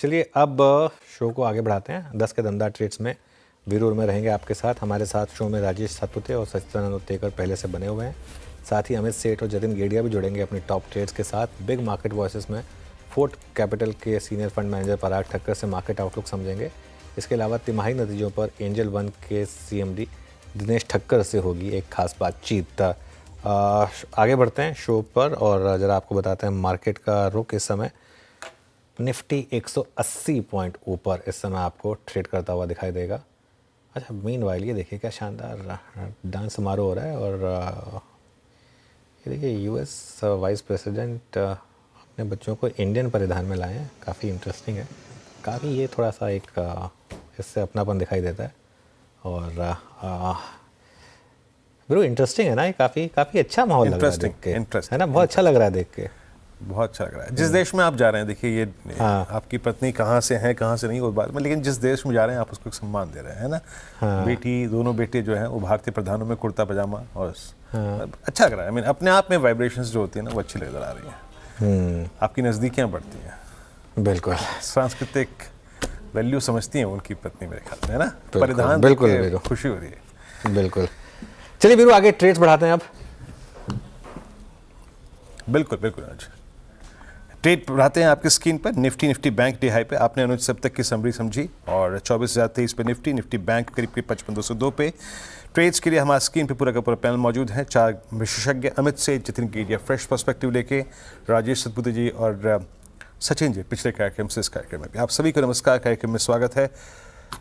चलिए अब शो को आगे बढ़ाते हैं। 10 के दमदार ट्रेड्स में वीरू में रहेंगे आपके साथ। हमारे साथ शो में राजेश सातपुते और सचिदानंद उत्तेकर पहले से बने हुए हैं। साथ ही अमित सेठ और जतिन गेडिया भी जुड़ेंगे अपनी टॉप ट्रेड्स के साथ। बिग मार्केट वॉइसेस में फोर्ट कैपिटल के सीनियर फंड मैनेजर पराग ठक्कर से मार्केट आउटलुक समझेंगे। इसके अलावा तिमाही नतीजों पर एंजल वन के CMD दिनेश ठक्कर से होगी एक खास बातचीत। आगे बढ़ते हैं शो पर और ज़रा आपको बताते हैं मार्केट का रुख। इस समय निफ्टी 180 पॉइंट ऊपर इस समय आपको ट्रेड करता हुआ दिखाई देगा। अच्छा, मीनवाइल ये देखिए क्या शानदार डांस समारोह हो रहा है। और ये देखिए US वाइस प्रेसिडेंट अपने बच्चों को इंडियन परिधान में लाए हैं। काफ़ी इंटरेस्टिंग है। काफ़ी ये थोड़ा सा एक इससे अपनापन दिखाई देता है। और बिल्कुल इंटरेस्टिंग है ना, ये काफ़ी अच्छा माहौल लग रहा है देख के, है ना। बहुत अच्छा लग रहा है देख के, बहुत अच्छा लग रहा है। जिस देश में आप जा रहे हैं, देखिए ये आपकी पत्नी कहाँ से है कहाँ से नहीं वो बात में, लेकिन जिस देश में जा रहे हैं आप उसको सम्मान दे रहे हैं, है ना। बेटी, दोनों बेटे जो हैं वो भारतीय प्रधानों में कुर्ता पजामा और अच्छा लग रहा है। अपने आप में वाइब्रेशंस जो होती है ना वो अच्छी नजर आ रही हैं। आपकी नज़दीकियाँ बढ़ती हैं। बिल्कुल सांस्कृतिक वैल्यू समझती हैं उनकी पत्नी मेरे ख्याल में, है ना। परिधान बिल्कुल खुशी हो रही है। बिल्कुल। चलिए वीरू आगे ट्रेड्स बढ़ाते हैं अब। बिल्कुल बिल्कुल। आज ट्रेड बढ़ाते हैं आपकी स्क्रीन पर। निफ्टी बैंक डे हाई पे आपने अनुज सब तक की समरी समझी और 24,023 पे निफ्टी बैंक करीब 55,202 पे। ट्रेड्स के लिए हमारे स्क्रीन पे पूरा का पूरा पैनल मौजूद है। 4 विशेषज्ञ, अमित से जतिन गेडिया फ्रेश पर्सपेक्टिव लेके, राजेश सतपुते जी और सचिन जी पिछले कार्यक्रम से इस कार्यक्रम में भी। आप सभी को नमस्कार, कार्यक्रम में स्वागत है।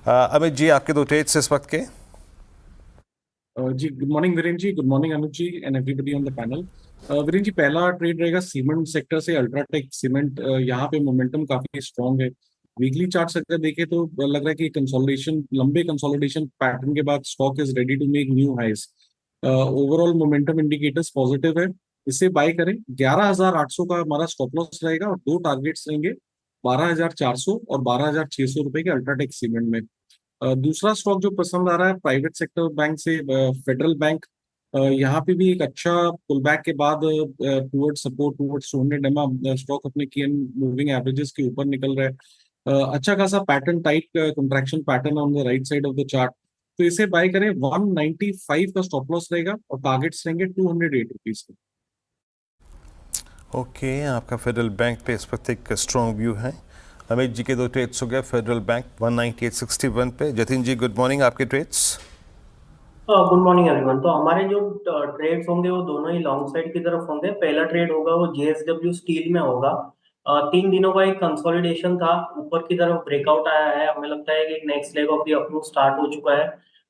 अमित जी, आपके 2 ट्रेड्स इस वक्त के। जी good morning Virendra ji, good morning Anuj ji and everybody on the panel. Virender ji, पहला ट्रेड रहेगा सीमेंट सेक्टर से अल्ट्राटेक सीमेंट। यहाँ पे मोमेंटम काफी स्ट्रांग है। वीकली चार्ट्स अगर देखें तो लग रहा है कि कंसोलिडेशन, लंबे कंसोलिडेशन पैटर्न के बाद stock is ready to make new highs. Overall momentum indicators positive है, इसे बाय करें। 11,800 का हमारा स्टॉप लॉस रहेगा और 2 टारगेट्स रहेंगे 12,400 और 12,600 रुपए के अल्ट्राटेक सीमेंट में। दूसरा स्टॉक जो पसंद आ रहा है प्राइवेट सेक्टर बैंक से फेडरल बैंक। यहाँ पे भी एक अच्छा पुल बैक के बाद टुवर्ड सपोर्ट टुवर्ड 200 एमआ स्टॉक अपने की मूविंग एवरेजेस के ऊपर निकल रहा है। अच्छा खासा pattern, tight contraction pattern on the right side of the chart, तो इसे बाय करें। 195 का स्टॉप लॉस रहेगा और टारगेट्स रहेंगे 208 रुपीज के। ओके, आपका फेडरल बैंक पे इस वक्त एक स्ट्रॉन्ग व्यू है। अमित जी के 2 ट्रेड्स हो गए। फेडरल बैंक 198.61 पे। जतिन जी गुड मॉर्निंग, आपके ट्रेड्स। Good morning everyone. तो हमारे जो ट्रेड्स होंगे वो दोनों ही लॉन्ग साइड की तरफ होंगे। पहला ट्रेड होगा वो JSW स्टील में होगा। 3 दिनों का एक कंसोलिडेशन था, ऊपर की तरफ ब्रेकआउट आया है। हमें लगता है कि एक next leg of the up move start हो चुका है,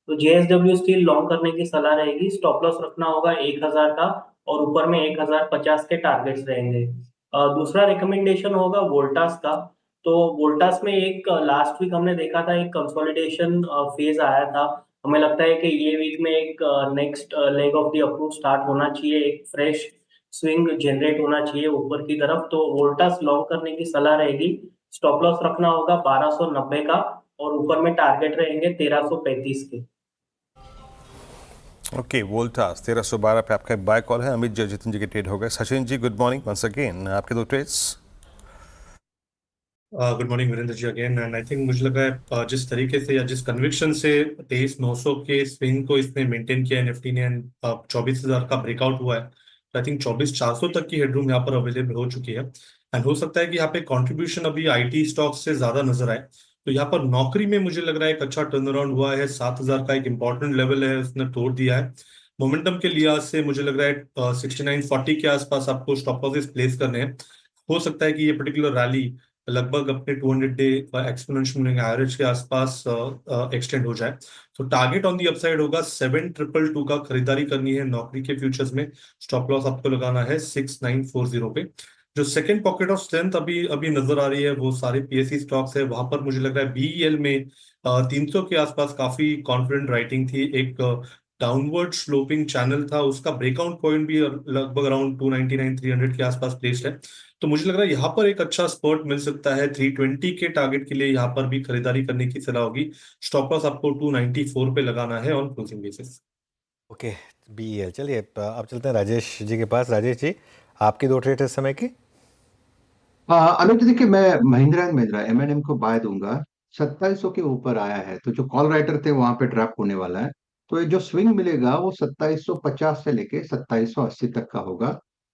तो JSW स्टील लॉन्ग करने की सलाह रहेगी। स्टॉप लॉस रखना होगा 1,000 का और ऊपर में 1,050 के टारगेट्स रहेंगे। दूसरा रिकमेंडेशन होगा वोल्टास का। तो वोल्टास में एक लास्ट वीक हमने देखा था एक कंसोलिडेशन फेज आया था। हमें लगता है कि ये वीक में एक next leg of the approve start होना चाहिए, एक फ्रेश स्विंग जनरेट होना चाहिए ऊपर की तरफ, तो वोल्टास लॉन्ग करने की सलाह रहेगी। स्टॉप लॉस रखना होगा 1290 का और ऊपर में टारगेट रहेंगे 1335 के। ओके, वोल्टास 1312 पे आपका बाय कॉल है। अमित जी, जतिन जी के ट्रेड हो गए। Sachin ji good morning once again, आपके 2 trades. Good morning Virendra ji again. And I think मुझे लग रहा है जिस तरीके से या जिस कन्विक्शन से 23,900 के स्विंग को इसने मेंटेन किया है निफ्टी ने, 24,000 का ब्रेकआउट हुआ है, तो आई थिंक 24,400 तक की हेडरूम यहाँ पर अवेलेबल हो चुकी है। एंड हो सकता है कि यहाँ पे कंट्रीब्यूशन अभी IT स्टॉक से ज्यादा नजर आए, तो यहाँ पर नौकरी में मुझे लग रहा है एक अच्छा टर्न अराउंड हुआ है। 7,000 का एक इंपॉर्टेंट लेवल है, उसने तोड़ दिया है। मोमेंटम के लिहाज से मुझे लग रहा है 6940 के आसपास आपको स्टॉप लॉसेस प्लेस करने हैं। हो सकता है कि ये पर्टिकुलर रैली लगभग अपने 200 डे एक्सपोनेंशियल मूविंग एवरेज के आसपास एक्सटेंड हो जाए, तो टारगेट ऑन दी अपसाइड होगा 7222 का खरीदारी करनी है नौकरी के फ्यूचर्स में। स्टॉप लॉस आपको लगाना है 6940 पे। जो सेकंड पॉकेट ऑफ स्ट्रेंथ अभी अभी नजर आ रही है वो सारे PSE स्टॉक्स है। वहां पर मुझे लग रहा है BEL में 300 के आसपास काफी कॉन्फिडेंट राइटिंग थी। एक डाउनवर्ड स्लोपिंग चैनल था, उसका ब्रेकआउट पॉइंट भी लगभग अराउंड 299 300 के आसपास प्लेस्ड है। तो मुझे लग रहा है यहाँ पर एक अच्छा स्पर्ट मिल सकता है। 320 के टारगेट के लिए यहाँ पर भी खरीदारी करने की सलाह होगी। स्टॉप लॉस आपको 294 पे लगाना है on closing basis. Okay, BEL। चलिए अब चलते हैं राजेश जी के पास। राजेश जी, आपकी 2 ट्रेड इस समय की। अनुज देखिए, मैं महिंद्रा एंड महिंद्रा M&M को बाय दूंगा। 2700 के ऊपर आया है, तो जो कॉल राइटर थे वहां पे ट्रैप होने वाला है। तो ये जो स्विंग मिलेगा वो 2750 से लेके 2780 तक का होगा।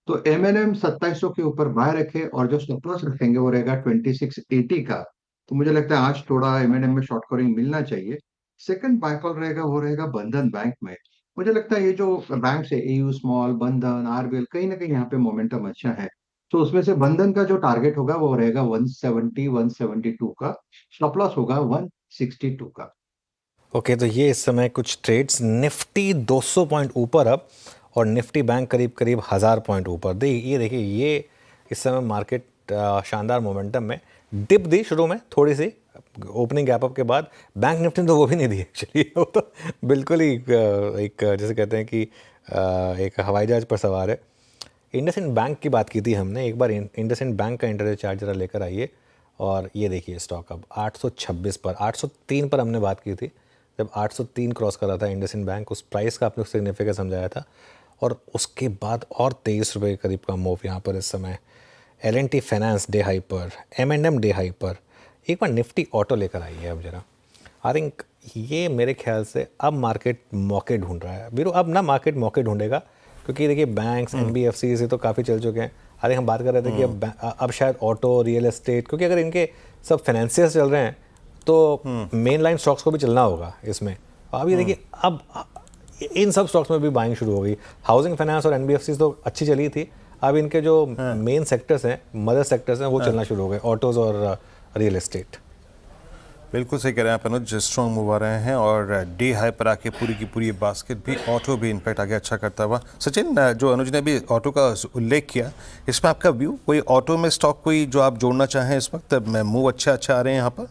तो M&M 2700 के ऊपर बाय रखे, और जो स्टॉप लॉस रखेंगे वो रहेगा 2680 का। तो मुझे लगता है आज थोड़ा M&M में शॉर्ट कवरिंग मिलना चाहिए। सेकंड बाय कॉल रहेगा, वो रहेगा बंधन बैंक में। मुझे लगता है ये जो बैंक है, AU स्मॉल, बंधन, RBL, कहीं ना कहीं यहाँ पे मोमेंटम अच्छा है। तो उसमें से बंधन का जो टारगेट होगा वो रहेगा 170 172 का। स्टॉप लॉस होगा 162 का। ओके, तो ये इस समय कुछ ट्रेड्स, निफ्टी 200 पॉइंट ऊपर अब, और निफ्टी बैंक करीब करीब 1000 पॉइंट ऊपर। ये देखिए, ये इस समय मार्केट शानदार मोमेंटम में। डिप दी शुरू में थोड़ी सी ओपनिंग गैप अप के बाद, बैंक निफ्टी ने तो वो भी नहीं दी एक्चुअली। वो तो बिल्कुल ही एक जैसे कहते हैं कि एक हवाई जहाज पर सवार है। इंडसइंड बैंक की बात की थी हमने एक बार। इंडसइंड बैंक का इंटरव्यू चार्ट जरा लेकर आइए, और ये देखिए स्टॉक अब 826 पर, 803 पर हमने बात की थी जब 803 क्रॉस कर रहा था इंडसइंड बैंक। उस प्राइस का आपने सिग्निफिकेंस समझाया था, और उसके बाद और 23 रुपये करीब का मूव यहाँ पर इस समय। L&T फाइनेंस डे हाई पर, M&M डे हाई पर। एक बार निफ्टी ऑटो लेकर आइए अब जरा। आई थिंक ये मेरे ख्याल से अब मार्केट मौके ढूंढ रहा है वीरू। अब ना मार्केट मौके ढूंढेगा, क्योंकि देखिए बैंक्स, NBFC से तो काफ़ी चल चुके हैं। अरे हम बात कर रहे थे कि अब शायद ऑटो, रियल एस्टेट, क्योंकि अगर इनके सब फाइनेंशियर्स चल रहे हैं तो मेन लाइन स्टॉक्स को भी चलना होगा इसमें। अब ये देखिए, अब इन सब स्टॉक्स में भी बाइंग शुरू हो गई। हाउसिंग फाइनेंस और NBFC तो अच्छी चली थी, अब इनके जो मेन सेक्टर्स हैं, मदर सेक्टर्स हैं, वो चलना शुरू हो गए, ऑटोज और रियल एस्टेट। बिल्कुल सही कह रहे हैं आप अनुज, स्ट्रॉन्ग मूव आ रहे हैं, और डे हाई पर आके पूरी की पूरी बास्केट भी, ऑटो भी इनफैक्ट आगे अच्छा करता हुआ। सचिन, जो अनुज ने भी ऑटो का उल्लेख किया, इसमें आपका व्यू, कोई ऑटो में स्टॉक कोई जो आप जोड़ना चाहें इस वक्त? मूव अच्छा आ रहे हैं यहाँ पर?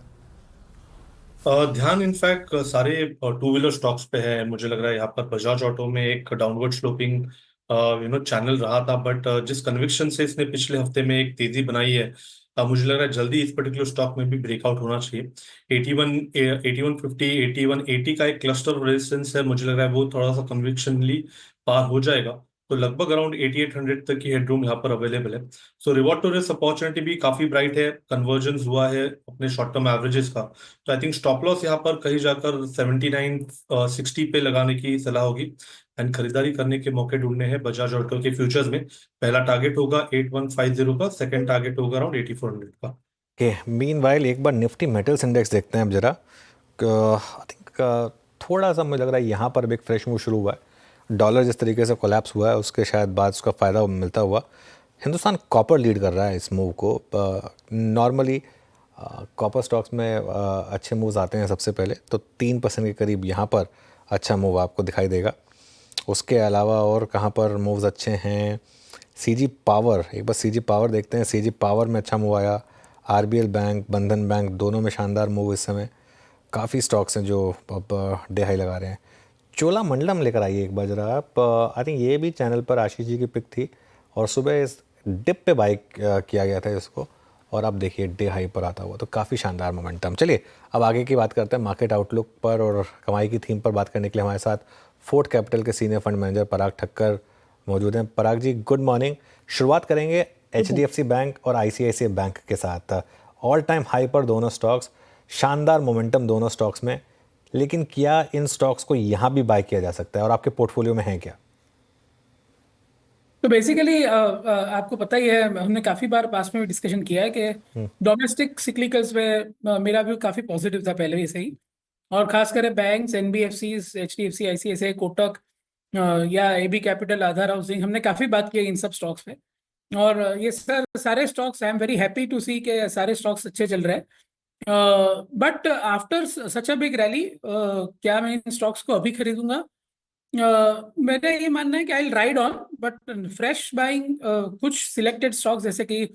ध्यान इनफैक्ट सारे टू व्हीलर स्टॉक्स पे है। मुझे लग रहा है यहाँ पर बजाज ऑटो में एक डाउनवर्ड स्लोपिंग चैनल रहा था, बट जिस कन्विक्शन से इसने पिछले हफ्ते में एक तेजी बनाई है, मुझे लग रहा है जल्दी इस पर्टिकुलर स्टॉक में भी ब्रेकआउट होना चाहिए। 8150, 8180 का एक क्लस्टर रेजिस्टेंस है, मुझे लग रहा है वो थोड़ा सा कन्विक्शनली पार हो जाएगा, तो लगभग अराउंड 8800 तक की हेडरूम यहाँ पर अवेलेबल है। सो रिवॉर्ड टू रिस्क अपॉर्चुनिटी भी काफी ब्राइट है, कन्वर्जेंस हुआ है अपने शॉर्ट टर्म एवरेजेस का। तो आई थिंक स्टॉप लॉस यहाँ पर कहीं जाकर 7960 पे लगाने की सलाह होगी, एंड खरीदारी करने के मौके ढूंढने हैं बजाज ऑटो के फ्यूचर्स में। पहला टारगेट होगा 8150 का, सेकंड टारगेट होगा अराउंड 8400 का। ओके, मीनवाइल एक बार निफ्टी मेटल्स इंडेक्स देखते हैं अब जरा। आई थिंक थोड़ा सा मुझे लग रहा है यहाँ पर भी एक फ्रेश मूव शुरू हुआ है। डॉलर जिस तरीके से कोलैप्स हुआ है उसके शायद बाद उसका फ़ायदा मिलता हुआ हिंदुस्तान कॉपर लीड कर रहा है इस मूव को। नॉर्मली कॉपर स्टॉक्स में अच्छे मूव्स आते हैं सबसे पहले, तो 3% के करीब यहाँ पर अच्छा मूव आपको दिखाई देगा। उसके अलावा और कहाँ पर मूव्स अच्छे हैं? CG पावर, एक बार CG पावर देखते हैं। CG पावर में अच्छा मूव आया। RBL बैंक, बंधन बैंक, दोनों में शानदार मूव इस समय। काफ़ी स्टॉक्स हैं जो अब डे हाई लगा रहे हैं। चोलामंडलम लेकर आइए एक बार जरा आप। आई थिंक ये भी चैनल पर आशीष जी की पिक थी, और सुबह इस डिप पे बाई किया गया था इसको, और अब देखिए डे हाई पर आता हुआ, तो काफ़ी शानदार मोमेंटम। चलिए अब आगे की बात करते हैं मार्केट आउटलुक पर, और कमाई की थीम पर बात करने के लिए हमारे साथ फोर्ट कैपिटल के सीनियर फंड मैनेजर पराग ठक्कर मौजूद हैं। पराग जी, गुड मॉर्निंग। शुरुआत करेंगे HDFC बैंक और ICICI बैंक के साथ। ऑल टाइम हाई पर दोनों स्टॉक्स, शानदार मोमेंटम दोनों स्टॉक्स में, लेकिन क्या इन स्टॉक्स को यहाँ भी बाय किया जा सकता है, और आपके पोर्टफोलियो में है क्या? तो बेसिकली आपको पता ही है, हमने काफी बार पास में भी डिस्कशन किया है कि डोमेस्टिक सिक्लिकल्स में मेरा व्यू काफी पॉजिटिव था पहले से ही, और खासकर banks, NBFCs, HDFC, ICICI, Kotak या AB कैपिटल, आधार हाउसिंग, हमने काफी बात की है इन सब स्टॉक्स पे। और ये सारे stocks, I am very happy to see के सारे स्टॉक्स अच्छे चल रहे हैं। But after such a big rally, क्या मैं इन स्टॉक्स को अभी खरीदूंगा? मेरा ये मानना है कि I ride on, but fresh buying कुछ सिलेक्टेड स्टॉक्स जैसे कि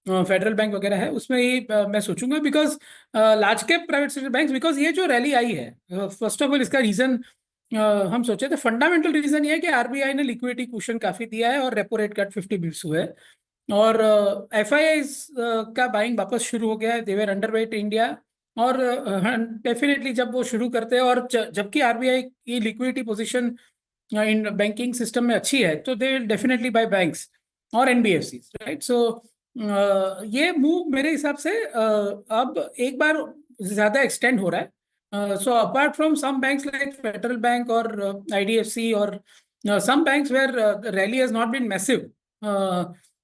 फेडरल बैंक वगैरह है, उसमें ही मैं सोचूंगा, because large cap private sector banks, because ये जो रैली आई है, फर्स्ट ऑफ ऑल इसका रीजन हम सोचे थे, फंडामेंटल रीजन ये है कि RBI ने लिक्विडिटी कुशन काफी दिया है, और रेपो रेट कट 50 बिप्स हुए हैं, और FIIs का बाइंग वापस शुरू हो गया है। देवर अंडरवेट इंडिया, और डेफिनेटली जब वो शुरू करते हैं, और जबकि RBI की liquidity position in banking system में अच्छी है, तो they will definitely bye banks और NBFCs, राइट? सो ये मूव मेरे हिसाब से अब एक बार ज्यादा एक्सटेंड हो रहा है. So apart from some banks like Federal Bank और IDFC और some banks where rally has not been massive,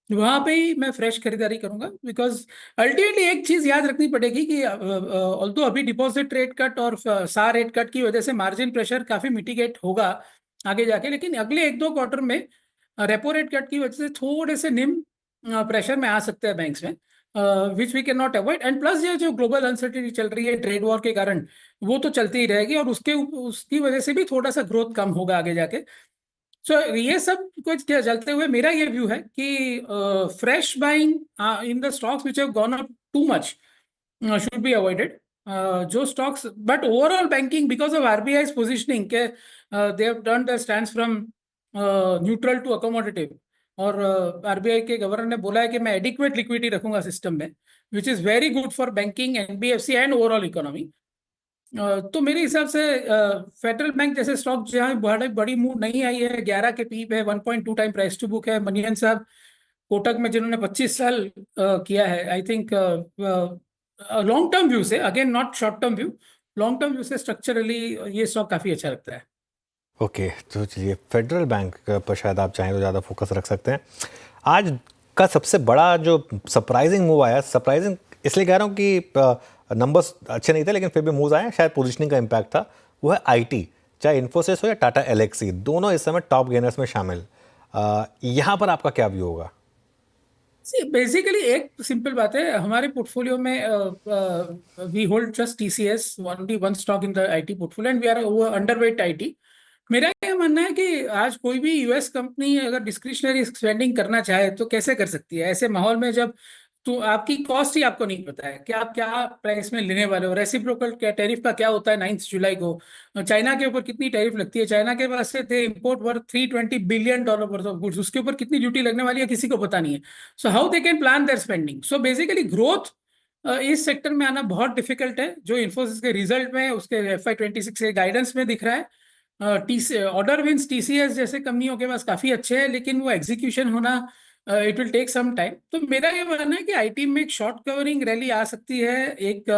वहां पे ही मैं फ्रेश खरीदारी करूंगा. बिकॉज अल्टीमेटली एक चीज याद रखनी पड़ेगी कि ऑल्दो अभी डिपॉजिट रेट कट और सार रेट कट की वजह से मार्जिन प्रेशर काफी मिटिगेट होगा आगे जाके, लेकिन अगले 1-2 क्वार्टर में रेपो रेट कट की वजह से थोड़े से निम प्रेशर में आ सकते हैं बैंक्स में, which we can not avoid. And plus ये जो ग्लोबल अनसर्टिनिटी चल रही है ट्रेड वॉर के कारण, वो तो चलती ही रहेगी और उसकी वजह से भी थोड़ा सा ग्रोथ कम होगा आगे जाके. सो ये सब कुछ चलते हुए मेरा ये व्यू है कि fresh buying in the stocks which have gone up too much should be avoided. जो stocks but overall banking because of RBI's positioning के they have turned their stands from neutral to accommodative, और RBI के governor ने बोला है कि मैं adequate liquidity रखूंगा सिस्टम में, which is very good for banking, NBFC and overall economy. तो मेरे हिसाब से फेडरल बैंक जैसे स्टॉक जहाँ बड़ी मूव नहीं आई है, 11 के पीप है, 1.2 टाइम प्राइस टू बुक है. मनियन साहब कोटक में जिन्होंने 25 साल किया है, I think long term view से, again not short term view, long term view से स्ट्रक्चरली ये स्टॉक काफी अच्छा लगता है. ओके, तो चलिए फेडरल बैंक पर शायद आप चाहें तो ज़्यादा फोकस रख सकते हैं. आज का सबसे बड़ा जो सरप्राइजिंग मूव आया, सरप्राइजिंग इसलिए कह रहा हूँ कि नंबर्स अच्छे नहीं थे लेकिन फिर भी मूव आए, शायद पोजीशनिंग का इम्पैक्ट था. वो है IT, चाहे इन्फोसिस हो या टाटा LXC, दोनों इस समय टॉप गेनर्स में शामिल. यहाँ पर आपका क्या व्यू होगा? बेसिकली एक सिंपल बात है, हमारे पोर्टफोलियो में we hold just TCS, only one stock in the IT portfolio and we are underweight IT. मेरा ये मानना है कि आज कोई भी US कंपनी अगर डिस्क्रिशनरी स्पेंडिंग करना चाहे तो कैसे कर सकती है ऐसे माहौल में, जब तो आपकी कॉस्ट ही आपको नहीं पता है कि आप क्या प्राइस में लेने वाले हो. रेसिप्रोकल क्या टैरिफ का क्या होता है 9 जुलाई को, चाइना के ऊपर कितनी टैरिफ लगती है, चाइना के पास से थे import worth $320 billion worth of goods, उसके ऊपर कितनी ड्यूटी लगने वाली है किसी को पता नहीं है. So how they can plan their spending. So basically growth इस सेक्टर में आना बहुत डिफिकल्ट है, जो इन्फोसिस के रिजल्ट में उसके FY26 के गाइडेंस में दिख रहा है. ऑर्डर विंस TCS जैसे कंपनियों के पास काफी अच्छे हैं, लेकिन वो एग्जीक्यूशन होना it will take some time. तो मेरा ये मानना है कि IT में एक शॉर्ट कवरिंग रैली आ सकती है एक,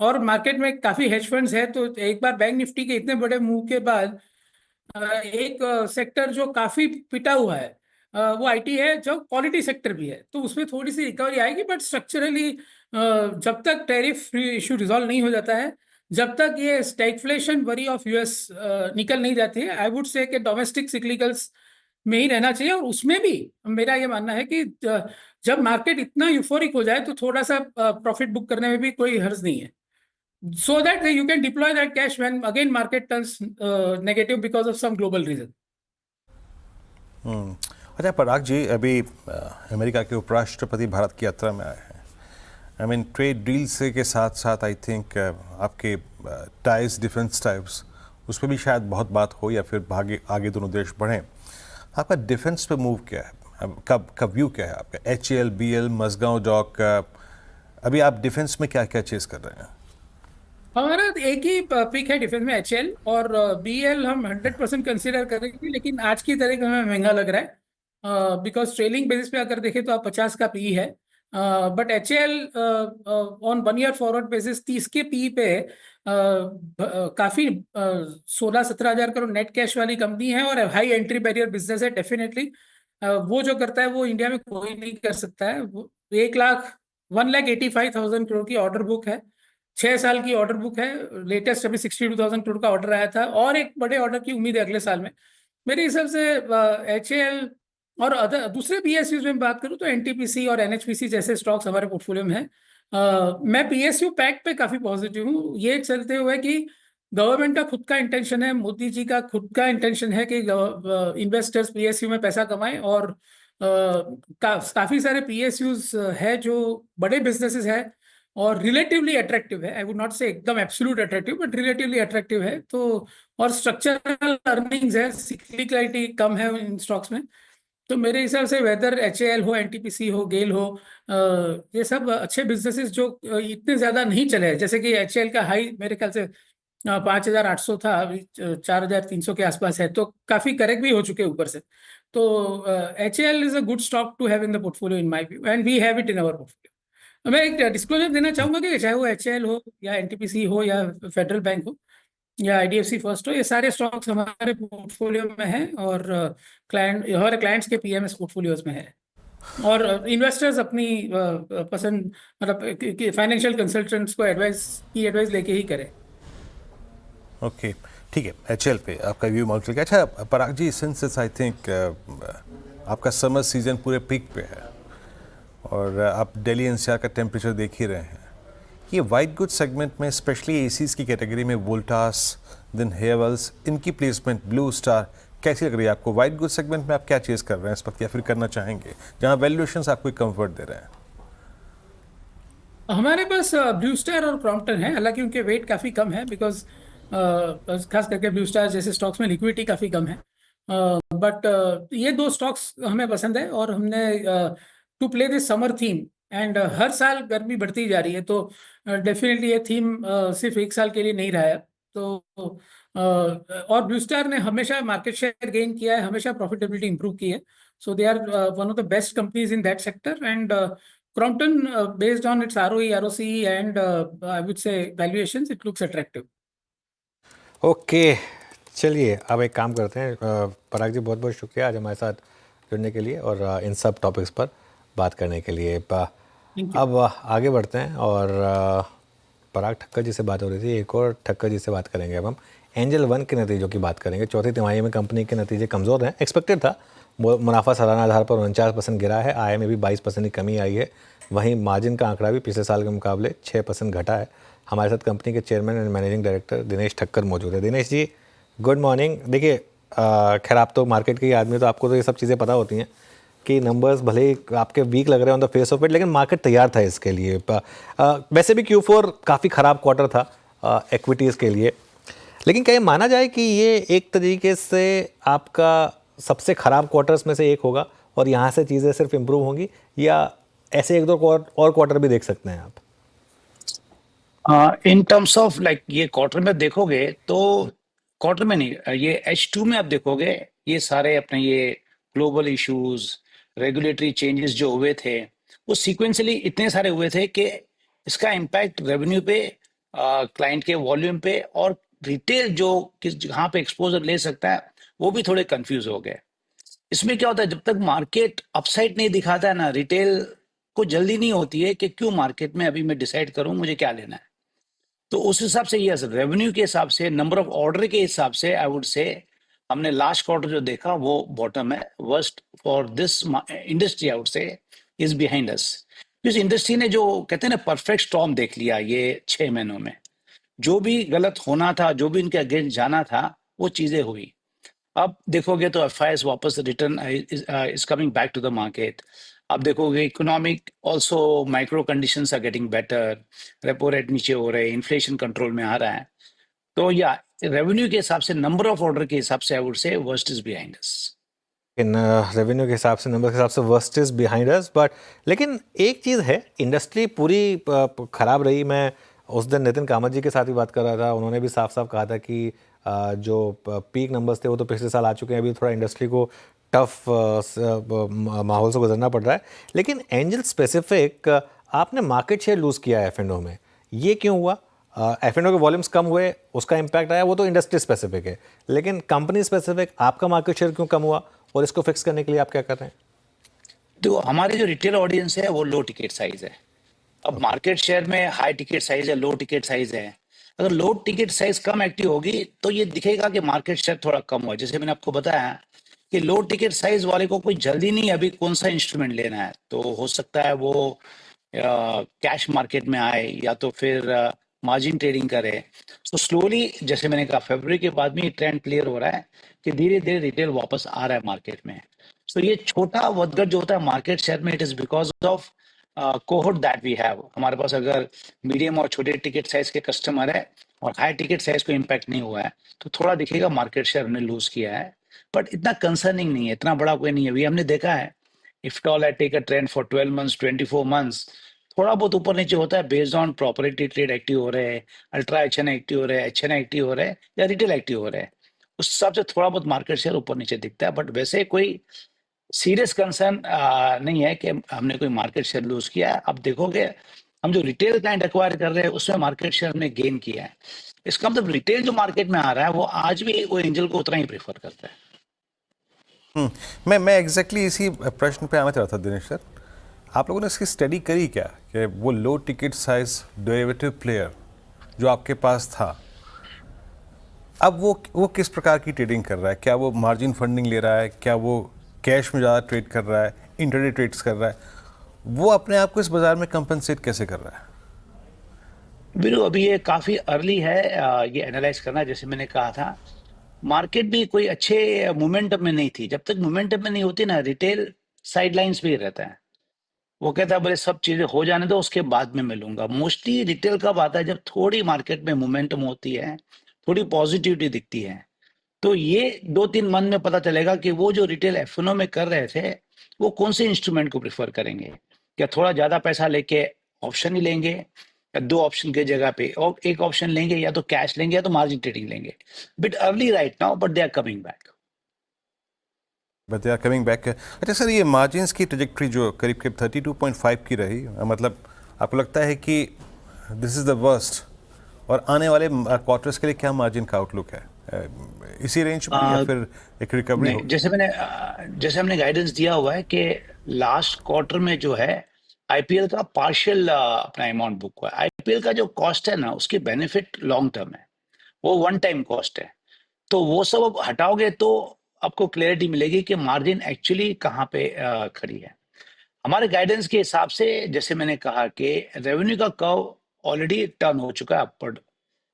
और मार्केट में काफी हेज फंड्स है, तो एक बार बैंक निफ्टी के इतने बड़े मूव के बाद एक सेक्टर जो काफी पिटा हुआ है वो IT है, जो क्वालिटी सेक्टर भी है, तो उसमें थोड़ी सी रिकवरी आएगी. बट स्ट्रक्चरली जब तक टैरिफ इशू रिजॉल्व नहीं हो जाता है, जब तक ये स्टैगफ्लेशन वरी ऑफ US निकल नहीं जाती है, आई वुड से कि डोमेस्टिक सिक्लिकल्स में ही रहना चाहिए. और उसमें भी मेरा ये मानना है कि जब मार्केट इतना यूफोरिक हो जाए तो थोड़ा सा प्रॉफिट बुक करने में भी कोई हर्ज नहीं है, so that you can deploy that cash when again market turns negative because of some global reason. अच्छा पराग जी, अभी अमेरिका के उपराष्ट्रपति भारत की यात्रा में आए हैं. आई मीन ट्रेड डील से के साथ साथ आई थिंक आपके टाइज, डिफेंस टाइप्स, उस पर भी शायद बहुत बात हो या फिर आगे दोनों देश बढ़ें. आपका डिफेंस पे मूव क्या है, कब व्यू क्या है आपका? HAL, BL, मजगांव डॉक, अभी आप डिफेंस में क्या क्या चेज कर रहे हैं? हमारा एक ही पिक है डिफेंस में, HAL, और BL हम 100% कंसिडर करेंगे, लेकिन आज की तारीख में हमें महंगा लग रहा है बिकॉज ट्रेलिंग बेसिस पे अगर देखें तो आप 50 का PE है, but HAL on 1 year forward basis 30 के PE पे काफी 16-17 हजार करोड़ नेट कैश वाली कंपनी है और हाई एंट्री बैरियर बिजनेस है. डेफिनेटली वो जो करता है वो इंडिया में कोई नहीं कर सकता है. 1,85,000 करोड़ की ऑर्डर बुक है, 6 साल की ऑर्डर बुक है. लेटेस्ट अभी 62,000 करोड़ का ऑर्डर आया था और एक बड़े ऑर्डर की उम्मीद है अगले साल में. मेरे हिसाब से HAL और अदर दूसरे PSUs में बात करूं तो NTPC और NHPC जैसे स्टॉक्स हमारे पोर्टफोलियो में है. मैं PSU पैक पे काफी पॉजिटिव हूँ, ये चलते हुए कि गवर्नमेंट का खुद का इंटेंशन है, मोदी जी का खुद का इंटेंशन है कि इन्वेस्टर्स PSU में पैसा कमाएं, और काफी सारे PSUs है जो बड़े बिजनेसेस है और रिलेटिवली अट्रैक्टिव है. आई वुड नॉट से एकदम absolute attractive, but relatively attractive है. तो और स्ट्रक्चरल अर्निंग्स है, सिक्लिकलिटी कम है इन स्टॉक्स में. तो मेरे हिसाब से वेदर HAL हो, NTPC हो, गेल हो, ये सब अच्छे बिजनेसेस जो इतने ज्यादा नहीं चले हैं. जैसे कि HAL का हाई मेरे ख्याल से 5,800 था, अभी 4,300 के आसपास है, तो काफी करेक्ट भी हो चुके ऊपर से. तो HAL is a good stock to have in the portfolio in my view, and we have it in our portfolio. मैं एक डिस्क्लोजर देना चाहूंगा कि चाहे वो HAL हो या NTPC हो या फेडरल बैंक हो या IDFC फर्स्ट हो, ये सारे स्टॉक्स हमारे पोर्टफोलियो में हैं, और हमारे क्लाइंट्स के PMS पोर्टफोलियोज में है। और इन्वेस्टर्स अपनी पसंद, मतलब फाइनेंशियल कंसल्टेंट्स को एडवाइस लेके ही करें। ओके, ठीक है। HL पे आपका व्यू मार्केट का। अच्छा पराग जी, सिंस आई थिंक आपका समर सीजन पूरे पीक पे है और आप दिल्ली NCR का टेम्परेचर देख ही रहे हैं, ये वाइट गुड सेगमेंट में स्पेशली एसीज की कैटेगरी में वोल्टास, देन हेवल्स, इनकी प्लेसमेंट ब्लू स्टार कैसी लग रही है आपको? वाइट गुड सेगमेंट में आप क्या चेज कर रहे हैं इस वक्त या फिर करना चाहेंगे जहां वैल्यूएशंस आपको कंफर्ट दे रहे हैं? हमारे पास ब्लू स्टार और क्रॉम्पटन है, हालांकि उनके वेट काफ़ी कम है, बिकॉज खास करके ब्लू स्टार जैसे स्टॉक्स में लिक्विडिटी काफ़ी कम है। बट ये दो स्टॉक्स हमें पसंद है, और हमने to play this summer theme, and हर साल गर्मी बढ़ती जा रही है, तो डेफिनेटली ये थीम सिर्फ एक साल के लिए नहीं रहा है। तो और ब्लू स्टार ने हमेशा मार्केट शेयर गेन किया है, हमेशा प्रॉफिटेबिलिटी इंप्रूव की है, so they are one of the best companies in that sector. And Crompton, based on its ROE, ROCE, and I would say valuations, it looks attractive. Okay, चलिए अब एक काम करते हैं। पराग जी बहुत बहुत शुक्रिया आज हमारे साथ जुड़ने के लिए और इन सब टॉपिक्स पर बात करने के लिए। अब आगे बढ़ते हैं और पराग ठक्कर जी से बात हो रही थी, एक और ठक्कर जी से बात करेंगे। अब हम एंजल वन के नतीजों की बात करेंगे। चौथी तिमाही में कंपनी के नतीजे कमज़ोर हैं, एक्सपेक्टेड था। मुनाफा सालाना आधार पर 49% गिरा है, आय में भी 22% की कमी आई है, वहीं मार्जिन का आंकड़ा भी पिछले साल के मुकाबले 6% घटा है। हमारे साथ कंपनी के chairman and managing director Dinesh Thakkar मौजूद है। Dinesh ji good morning. देखिए खैर आप तो मार्केट के ही आदमी, तो आपको तो ये सब चीज़ें पता होती हैं कि नंबर्स भले ही आपके वीक लग रहे हैं on the face of it, लेकिन मार्केट तैयार था इसके लिए। वैसे भी Q4 काफ़ी ख़राब क्वार्टर था इक्विटीज़ के लिए, लेकिन क्या ये माना जाए कि ये एक तरीके से आपका सबसे ख़राब क्वार्टर्स में से एक होगा और यहाँ से चीज़ें सिर्फ इम्प्रूव होंगी, या ऐसे एक दो और क्वार्टर भी देख सकते हैं आप? इन टर्म्स ऑफ लाइक ये क्वार्टर में देखोगे तो क्वार्टर में नहीं, ये H2 में आप देखोगे ये सारे अपने ये ग्लोबल इश्यूज, रेगुलेटरी चेंजेस जो हुए थे वो सीक्वेंशियली इतने सारे हुए थे कि इसका इम्पैक्ट रेवेन्यू पे, क्लाइंट के वॉल्यूम पे और रिटेल जो किस जहाँ पे एक्सपोजर ले सकता है वो भी थोड़े कंफ्यूज हो गए। इसमें क्या होता है, जब तक मार्केट अपसाइड नहीं दिखाता है ना, रिटेल को जल्दी नहीं होती है कि क्यों मार्केट में अभी मैं डिसाइड करूं मुझे क्या लेना है। तो उस हिसाब से यस, रेवेन्यू के हिसाब से, नंबर ऑफ ऑर्डर के हिसाब से आई वुड से हमने लास्ट क्वार्टर जो देखा वो बॉटम है। Worst for this industry I would say is behind us. इस इंडस्ट्री ने जो कहते हैं ना परफेक्ट स्टॉर्म देख लिया ये 6 महीनों में। जो भी गलत होना था, जो भी इनके अगेंस्ट जाना था, वो चीजें हुई। अब देखोगे तो FIs वापस return is coming back to the market. अब देखोगे economic also micro conditions are getting better, repo rate नीचे हो रहे हैं, इन्फ्लेशन कंट्रोल में आ रहा है। तो या रेवेन्यू के हिसाब से, नंबर ऑफ ऑर्डर के हिसाब से I would say worst is behind us. In revenue के हिसाब से, नंबर के हिसाब से worst is behind us. But लेकिन एक चीज़ है, इंडस्ट्री पूरी ख़राब रही। मैं उस दिन नितिन कामत जी के साथ भी बात कर रहा था, उन्होंने भी साफ साफ कहा था कि जो पीक नंबर्स थे वो तो पिछले साल आ चुके हैं, अभी थोड़ा इंडस्ट्री को टफ माहौल से गुजरना पड़ रहा है। लेकिन एंजल स्पेसिफिक आपने मार्केट शेयर लूज़ किया है F&O में, ये क्यों हुआ? F&O के वॉल्यूम्स कम हुए, उसका इम्पैक्ट आया, वो तो इंडस्ट्री स्पेसिफिक है, लेकिन कंपनी स्पेसिफिक आपका मार्केट शेयर क्यों कम हुआ और इसको फिक्स करने के लिए आप क्या कर रहे हैं? तो हमारे जो रिटेल ऑडियंस है वो लो टिकट साइज है। अब मार्केट शेयर में हाई टिकट साइज है, लो टिकट साइज है। अगर लो टिकट साइज कम एक्टिव होगी तो ये दिखेगा कि मार्केट शेयर थोड़ा कम हुआ। जैसे मैंने आपको बताया कि लो टिकट साइज वाले को कोई जल्दी नहीं अभी कौन सा इंस्ट्रूमेंट लेना है, तो हो सकता है वो कैश मार्केट में आए या तो फिर मार्जिन ट्रेडिंग करे। तो स्लोली, जैसे मैंने कहा, फरवरी के बाद में ये ट्रेंड क्लियर हो रहा है कि धीरे धीरे रिटेल वापस आ रहा है मार्केट में। तो ये छोटा वदगट जो होता है मार्केट शेयर में, it is because of cohort that we have. हमारे पास अगर मीडियम और छोटे टिकट साइज के कस्टमर है और हाई टिकट साइज को इम्पैक्ट नहीं हुआ है तो थोड़ा दिखेगा मार्केट शेयर हमने लूज किया है, बट इतना कंसर्निंग नहीं है, इतना बड़ा कोई नहीं है। अभी हमने देखा है if all I take a trend for 12 months 24 months, थोड़ा बहुत ऊपर नीचे होता है based on property trade active हो रहे हैं, अल्ट्रा HN एक्टिव हो रहे हैं, HN एक्टिव हो रहे हैं या रिटेल एक्टिव हो रहे हैं। उस हिसाब से थोड़ा बहुत मार्केट शेयर ऊपर नीचे दिखता है, बट वैसे कोई सीरियस कंसर्न नहीं है कि हमने कोई मार्केट शेयर लूज किया है। अब देखोगे हम जो रिटेल क्लाइंट एक्वायर कर रहे हैं उसमें मार्केट शेयर हमने गेन किया है। इसका मतलब रिटेल जो मार्केट में आ रहा है वो आज भी वो एंजल को उतना ही प्रेफर करता है। मैं एग्जैक्टली इसी प्रश्न पे आना चाहता था दिनेश सर। आप लोगों ने इसकी स्टडी करी क्या कि वो लो टिकट साइज डेरिवेटिव प्लेयर जो आपके पास था, अब वो किस प्रकार की ट्रेडिंग कर रहा है? क्या वो मार्जिन फंडिंग ले रहा है? क्या वो कैश में ज़्यादा ट्रेड कर रहा है, इंटरडे ट्रेड्स कर रहा है? वो अपने आप को इस बाज़ार में कंपनसेट कैसे कर रहा है? बिल्कुल, अभी ये काफी अर्ली है ये एनालाइज करना। जैसे मैंने कहा था, मार्केट भी कोई अच्छे मोमेंटम में नहीं थी। जब तक मोमेंटम में नहीं होती ना, रिटेल साइडलाइंस पे ही रहता है। वो कहता है बोले सब चीजें हो जाने दो, उसके बाद में मिलूंगा। मोस्टली रिटेल कब आता है? जब थोड़ी मार्केट में मोमेंटम होती है, थोड़ी पॉजिटिविटी दिखती है। तो ये 2-3 मंथ में पता चलेगा कि वो जो रिटेल एफएनओ में कर रहे थे वो कौन से इंस्ट्रूमेंट को प्रेफर करेंगे। क्या थोड़ा ज्यादा पैसा लेके ऑप्शन ही लेंगे, या 2 ऑप्शन की जगह पे और एक ऑप्शन लेंगे, या तो कैश लेंगे या तो मार्जिन ट्रेडिंग लेंगे। Bit early right now, but they are coming back. But they are coming back. अच्छा सर, ये मार्जिन्स की ट्रेजेक्ट्री जो करीब करीब 32.5 की रही, मतलब आपको लगता है कि दिस इज़ द वर्स्ट, और आने वाले क्वार्टर्स के लिए क्या मार्जिन का आउटलुक है? इसी रेंज में या फिर एक रिकवरी हो? नहीं, जैसे हमने गाइडेंस दिया हुआ है कि लास्ट क्वार्टर में जो है आईपीएल का पार्शियल अपना अमाउंट बुक हुआ है। आईपीएल का जो कॉस्ट है ना, उसकी बेनिफिट लॉन्ग टर्म है, वो वन टाइम कॉस्ट है। तो वो सब अब हटाओगे तो आपको क्लैरिटी मिलेगी कि मार्जिन एक्चुअली कहाँ पे खड़ी है। हमारे गाइडेंस के हिसाब से, जैसे मैंने कहा कि रेवेन्यू का कर्व ऑलरेडी टर्न हो चुका है upward,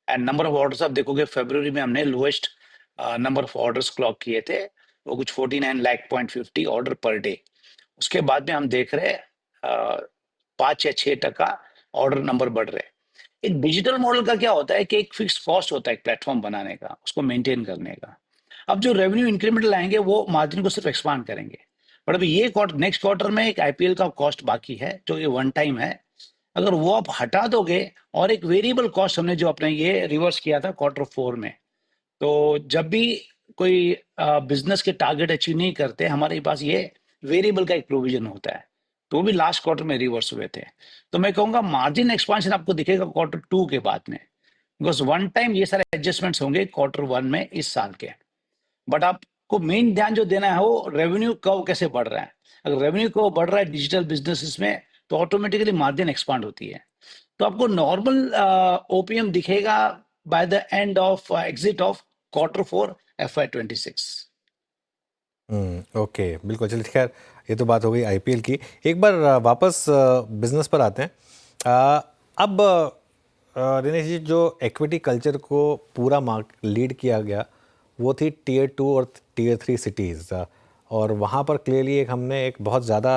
and number of orders आप देखोगे फरवरी में हमने lowest number of orders clock किए थे, वो कुछ 49 लाख 50 ऑर्डर पर डे। उसके बाद में हम देख रहे हैं 5 या 6% ऑर्डर नंबर बढ़ रहे हैं। एक डिजिटल मॉडल का क्या होता है कि एक फिक्स कॉस्ट होता है एक प्लेटफॉर्म बनाने का, उसको मेंटेन करने का। अब जो रेवेन्यू इंक्रीमेंटल आएंगे वो मार्जिन को सिर्फ एक्सपांड करेंगे। बट अभी ये क्वार्टर, नेक्स्ट क्वार्टर में एक आईपीएल का कॉस्ट बाकी है जो ये वन टाइम है। अगर वो आप हटा दोगे, और एक वेरिएबल कॉस्ट हमने जो अपने ये रिवर्स किया था Q4 में, तो जब भी कोई बिजनेस के टारगेट अचीव नहीं करते, हमारे पास ये वेरिएबल का एक प्रोविजन होता है, तो वो भी लास्ट क्वार्टर में रिवर्स हुए थे। तो मैं कहूंगा मार्जिन एक्सपांशन आपको दिखेगा Q2 के बाद में, बिकॉज वन टाइम ये सारे एडजस्टमेंट्स होंगे Q1 में इस साल के। बट आपको मेन ध्यान जो देना है वो रेवेन्यू कर्व कैसे बढ़ रहा है। अगर रेवेन्यू कर्व बढ़ रहा है डिजिटल बिजनेसेस में, तो ऑटोमेटिकली मार्जिन एक्सपांड होती है। तो आपको नॉर्मल ओपीएम दिखेगा by the end of exit of Q4 FY26। Okay, बिल्कुल। चलिए, खैर ये तो बात हो गई आईपीएल की। एक बार वापस बिजनेस पर आते हैं। अब दिनेश जी, जो इक्विटी कल्चर को पूरा लीड किया गया वो थी Tier 2 और Tier 3 सिटीज़, और वहाँ पर क्लियरली हमने एक बहुत ज़्यादा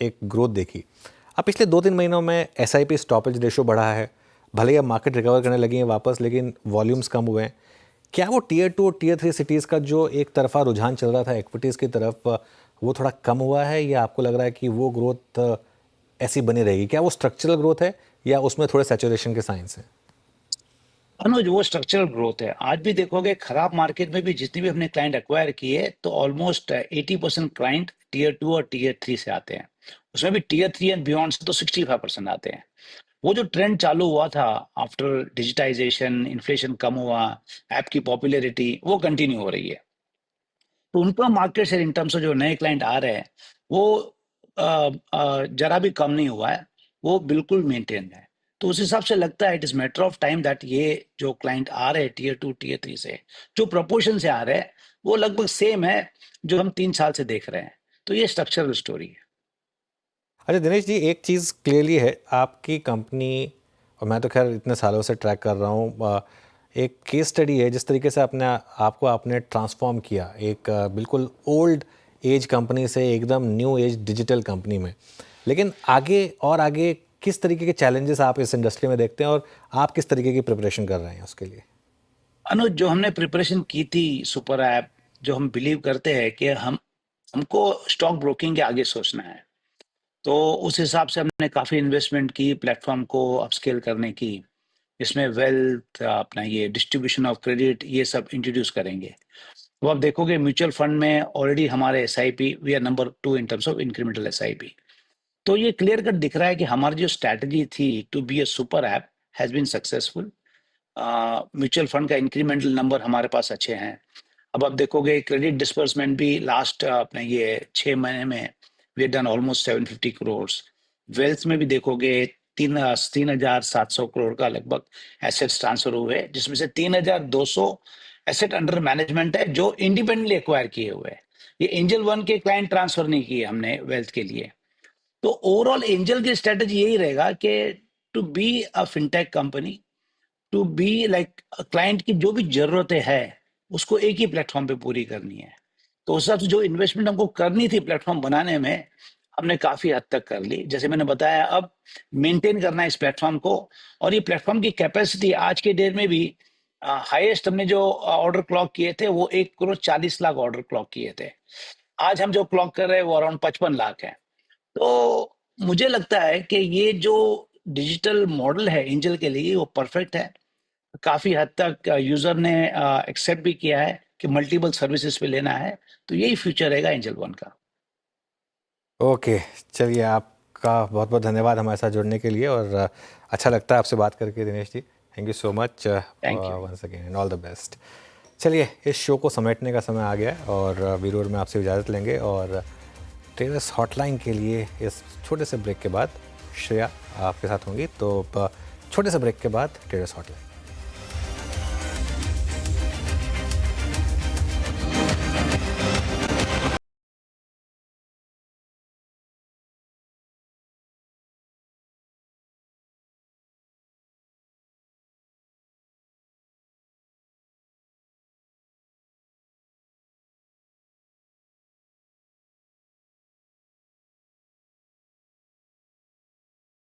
एक ग्रोथ देखी। अब पिछले 2-3 महीनों में SIP स्टॉपेज रेशो बढ़ा है, भले ही अब मार्केट रिकवर करने लगी है वापस, लेकिन वॉल्यूम्स कम हुए हैं। क्या वो Tier 2 और Tier 3 सिटीज़ का जो एक तरफा रुझान चल रहा था इक्विटीज़ की तरफ, वो थोड़ा कम हुआ है, या आपको लग रहा है कि वो ग्रोथ ऐसी बनी रहेगी? क्या वो स्ट्रक्चरल ग्रोथ है या उसमें थोड़े सैचुरेशन के साइंस हैं? अनुज, वो स्ट्रक्चरल ग्रोथ है। आज भी देखोगे खराब मार्केट में भी जितने भी हमने क्लाइंट एक्वायर किए, तो ऑलमोस्ट 80% क्लाइंट Tier 2 और Tier 3 से आते हैं। उसमें भी Tier 3 एंड बियॉन्ड से तो 65% आते हैं। वो जो ट्रेंड चालू हुआ था आफ्टर डिजिटाइजेशन, इन्फ्लेशन कम हुआ, ऐप की पॉपुलैरिटी वो कंटिन्यू हो रही है। तो उनका market share in terms of जो नए क्लाइंट आ रहे हैं वो जरा भी कम नहीं हुआ है, वो बिल्कुल मेंटेन है। तो उस हिसाब से लगता है it is matter of time that ये जो क्लाइंट आ रहे हैं Tier 2 Tier 3 से, जो प्रपोर्शन से आ रहे हैं वो लगभग सेम है जो हम 3 साल से देख रहे हैं। तो ये स्ट्रक्चरल स्टोरी है। अच्छा दिनेश जी, एक चीज़ क्लियरली है, आपकी कंपनी, और मैं तो खैर इतने सालों से ट्रैक कर रहा हूँ, एक केस स्टडी है जिस तरीके से आपने ट्रांसफॉर्म किया एक बिल्कुल ओल्ड एज कंपनी से एकदम न्यू एज डिजिटल कंपनी में। लेकिन आगे किस तरीके के चैलेंजेस आप इस इंडस्ट्री में देखते हैं, और आप किस तरीके की प्रिपरेशन कर रहे हैं उसके लिए? अनुज, जो हमने प्रिपरेशन की थी सुपर ऐप, जो हम बिलीव करते हैं कि हमको स्टॉक ब्रोकिंग के आगे सोचना है, तो उस हिसाब से हमने काफ़ी इन्वेस्टमेंट की प्लेटफॉर्म को अपस्केल करने की। इसमें वेल्थ, अपना ये डिस्ट्रीब्यूशन ऑफ क्रेडिट, ये सब इंट्रोड्यूस करेंगे। तो आप देखोगे म्यूचुअल फंड में ऑलरेडी हमारे SIP we are number 2 in terms of incremental SIP। तो ये क्लियर कट दिख रहा है कि हमारी जो स्ट्रैटेजी थी to be a super app has been successful. Mutual fund का इंक्रीमेंटल नंबर हमारे पास अच्छे हैं। अब आप देखोगे क्रेडिट डिस्बर्समेंट भी लास्ट अपने ये 6 महीने में we done almost 750 crore. Wealth में भी देखोगे 3,700 करोड़ का लगभग एसेट्स ट्रांसफर हुए, जिसमें से 3,200 एसेट अंडर मैनेजमेंट है जो इंडिपेंडेंटली एक्वायर किए हुए हैं। ये एंजल वन के क्लाइंट ट्रांसफर नहीं किए हमने वेल्थ के लिए। तो ओवरऑल एंजल की स्ट्रेटेजी यही रहेगा कि to be a fintech company, to be like client की जो भी जरूरतें है उसको एक ही प्लेटफॉर्म पे पूरी करनी है। तो उस हिसाब से जो इन्वेस्टमेंट हमको करनी थी प्लेटफॉर्म बनाने में, हमने काफी हद तक कर ली। जैसे मैंने बताया, अब मेंटेन करना है इस प्लेटफॉर्म को, और ये प्लेटफॉर्म की कैपेसिटी आज के डेट में भी हाईएस्ट हमने जो ऑर्डर क्लॉक किए थे वो 1,40,00,000 ऑर्डर क्लॉक किए थे। आज हम जो क्लॉक कर रहे हैं वो अराउंड 55 लाख है। तो मुझे लगता है कि ये जो डिजिटल मॉडल है एंजल के लिए वो परफेक्ट है। काफी हद तक यूजर ने एक्सेप्ट भी किया है कि मल्टीपल सर्विसेज पे लेना है। तो यही फ्यूचर रहेगा एंजल वन का। ओके, चलिए आपका बहुत बहुत धन्यवाद हमारे साथ जुड़ने के लिए, और अच्छा लगता है आपसे बात करके Dinesh ji. Thank you so much once again and all the best. चलिए, इस शो को समेटने का समय आ गया है और वीरूर में आपसे इजाज़त लेंगे, और ट्रेडर्स हॉटलाइन के लिए इस छोटे से ब्रेक के बाद श्रेया आपके साथ होंगी। तो छोटे से ब्रेक के बाद ट्रेडर्स हॉटलाइन।